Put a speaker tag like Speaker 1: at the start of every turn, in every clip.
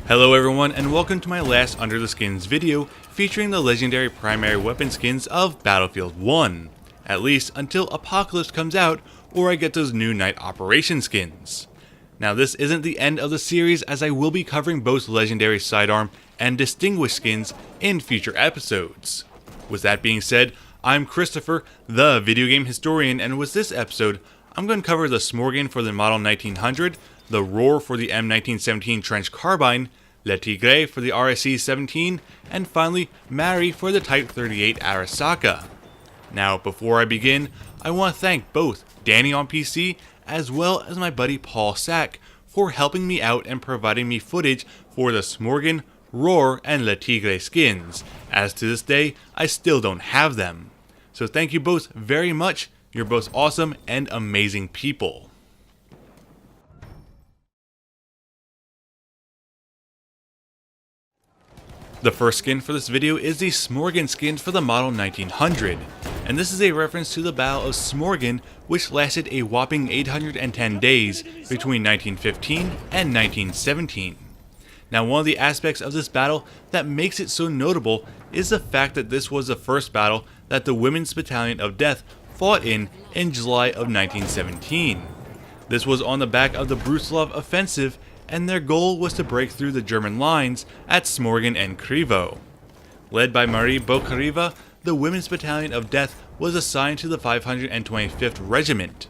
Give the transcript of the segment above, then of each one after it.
Speaker 1: Hello everyone, and welcome to my last Under the Skins video featuring the legendary primary weapon skins of Battlefield 1, at least until Apocalypse comes out or I get those new night operation skins. Now this isn't the end of the series, as I will be covering both legendary sidearm and distinguished skins in future episodes. With that being said, I'm Christopher, the video game historian, and with this episode, I'm going to cover the Smorgon for the Model 1900, the Rohr for the M1917 Trench Carbine, Le Tigre for the RSC-17, and finally Marius for the Type 38 Arisaka. Now before I begin, I want to thank both DANNYonPC as well as my buddy PaulSac for helping me out and providing me footage for the Smorgon, Rohr, and Le Tigre skins, as to this day I still don't have them. So thank you both very much, you're both awesome and amazing people. The first skin for this video is the Smorgon skin for the Model 1900, and this is a reference to the Battle of Smorgon, which lasted a whopping 810 days between 1915 and 1917. Now one of the aspects of this battle that makes it so notable is the fact that this was the first battle that the Women's Battalion of Death fought in July of 1917. This was on the back of the Brusilov offensive, and their goal was to break through the German lines at Smorgon and Krivo. Led by Marius, the Women's Battalion of Death was assigned to the 525th Regiment.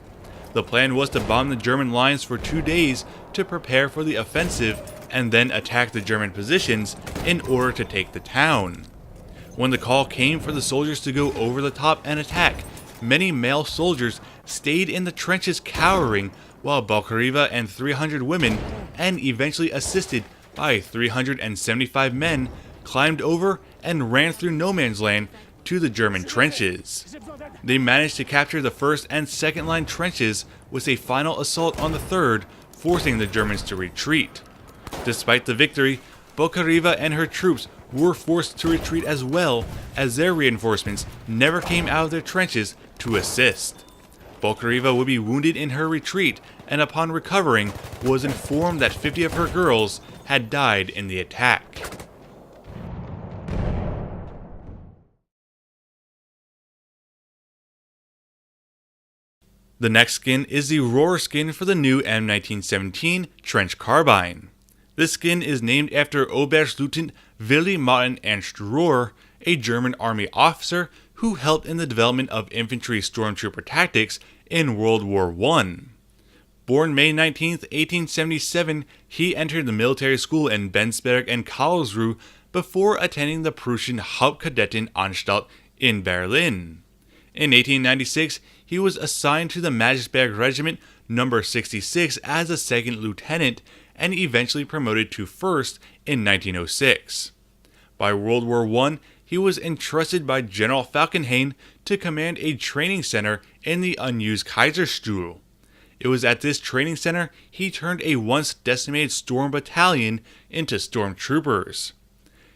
Speaker 1: The plan was to bomb the German lines for 2 days to prepare for the offensive and then attack the German positions in order to take the town. When the call came for the soldiers to go over the top and attack, many male soldiers stayed in the trenches cowering, while Balkariva and 300 women, and eventually assisted by 375 men, climbed over and ran through no man's land to the German trenches. They managed to capture the first and second line trenches, with a final assault on the third, forcing the Germans to retreat. Despite the victory, Balkariva and her troops were forced to retreat as well, as their reinforcements never came out of their trenches to assist. Balkariva would be wounded in her retreat, and upon recovering was informed that 50 of her girls had died in the attack. The next skin is the Rohr skin for the new M1917 Trench Carbine. This skin is named after Oberstleutnant Willy Martin Ernst Rohr, a German army officer who helped in the development of infantry stormtrooper tactics in World War I. Born May 19, 1877, he entered the military school in Bensberg and Karlsruhe before attending the Prussian Hauptkadettenanstalt in Berlin. In 1896, he was assigned to the Magisberg Regiment No. 66 as a second lieutenant and eventually promoted to first in 1906. By World War I, he was entrusted by General Falkenhayn to command a training center in the unused Kaiserstuhl. It was at this training center he turned a once decimated Sturm battalion into stormtroopers.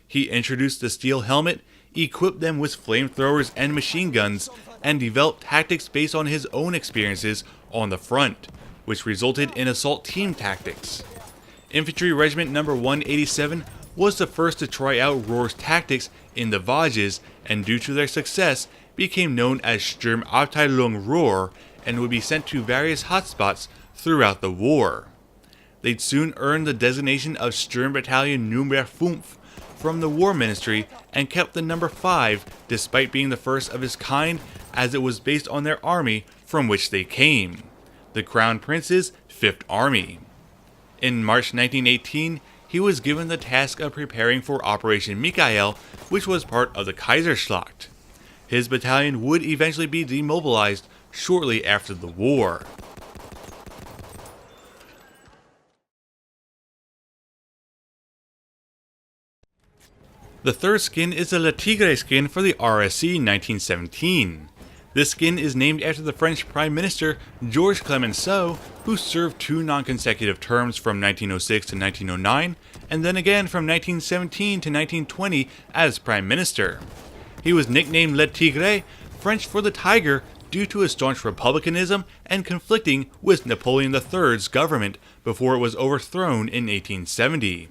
Speaker 1: He introduced the steel helmet, equipped them with flamethrowers and machine guns, and developed tactics based on his own experiences on the front, which resulted in assault team tactics. Infantry Regiment No. 187 was the first to try out Rohr's tactics in the Vosges, and due to their success, became known as Sturmabteilung Rohr and would be sent to various hotspots throughout the war. They'd soon earn the designation of Sturm Battalion Nummer 5 from the War Ministry and kept the number 5 despite being the first of its kind, as it was based on their army from which they came, the Crown Prince's 5th Army. In March 1918, he was given the task of preparing for Operation Michael, which was part of the Kaiserschlacht. His battalion would eventually be demobilized shortly after the war. The third skin is the Le Tigre skin for the RSC 1917. This skin is named after the French Prime Minister Georges Clemenceau, who served 2 non-consecutive terms from 1906 to 1909, and then again from 1917 to 1920 as Prime Minister. He was nicknamed Le Tigre, French for the Tiger, due to his staunch republicanism and conflicting with Napoleon III's government before it was overthrown in 1870.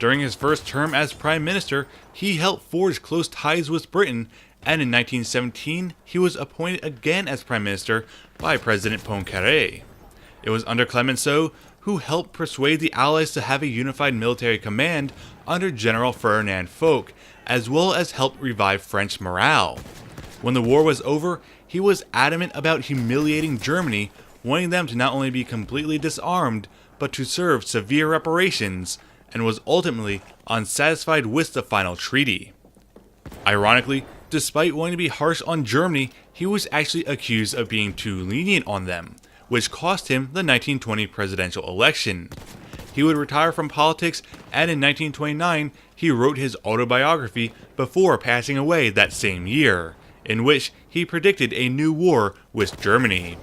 Speaker 1: During his first term as Prime Minister, he helped forge close ties with Britain, and in 1917 he was appointed again as Prime Minister by President Poincaré. It was under Clemenceau who helped persuade the Allies to have a unified military command under General Ferdinand Foch, as well as helped revive French morale. When the war was over, he was adamant about humiliating Germany, wanting them to not only be completely disarmed, but to serve severe reparations, and was ultimately unsatisfied with the final treaty. Ironically, despite wanting to be harsh on Germany, he was actually accused of being too lenient on them, which cost him the 1920 presidential election. He would retire from politics, and in 1929 he wrote his autobiography before passing away that same year, in which he predicted a new war with Germany.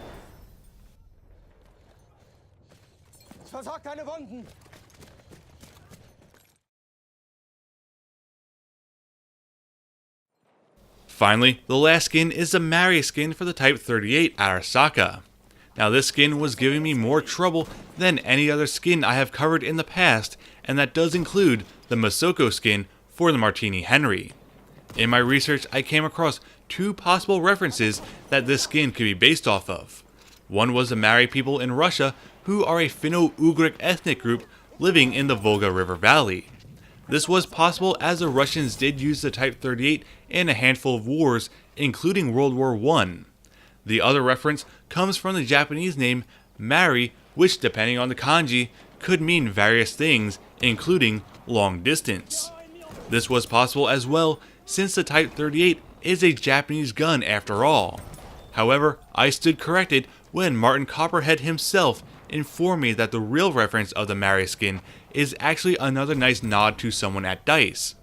Speaker 1: Finally, the last skin is the Marius skin for the Type 38 Arisaka. Now this skin was giving me more trouble than any other skin I have covered in the past, and that does include the Masoko skin for the Martini Henry. In my research, I came across two possible references that this skin could be based off of. One was the Mari people in Russia, who are a Finno-Ugric ethnic group living in the Volga River Valley. This was possible as the Russians did use the Type 38 in a handful of wars, including World War I. The other reference comes from the Japanese name Mari, which depending on the kanji, could mean various things, including long distance. This was possible as well, since the Type 38 is a Japanese gun after all. However, I stood corrected when Martin Copperhead himself informed me that the real reference of the Marius skin is actually another nice nod to someone at DICE.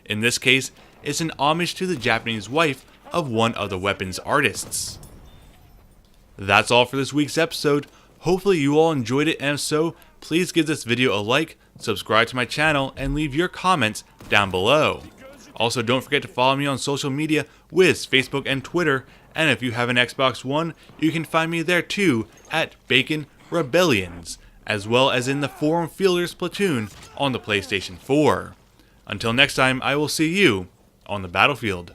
Speaker 1: In this case, it's an homage to the Japanese wife of one of the weapons artists. That's all for this week's episode. Hopefully you all enjoyed it, and if so, please give this video a like, subscribe to my channel, and leave your comments down below. Also, don't forget to follow me on social media with Facebook and Twitter, and if you have an Xbox One, you can find me there too at BaconRebellions, as well as in the Forum Fielders platoon on the PlayStation 4. Until next time, I will see you on the battlefield.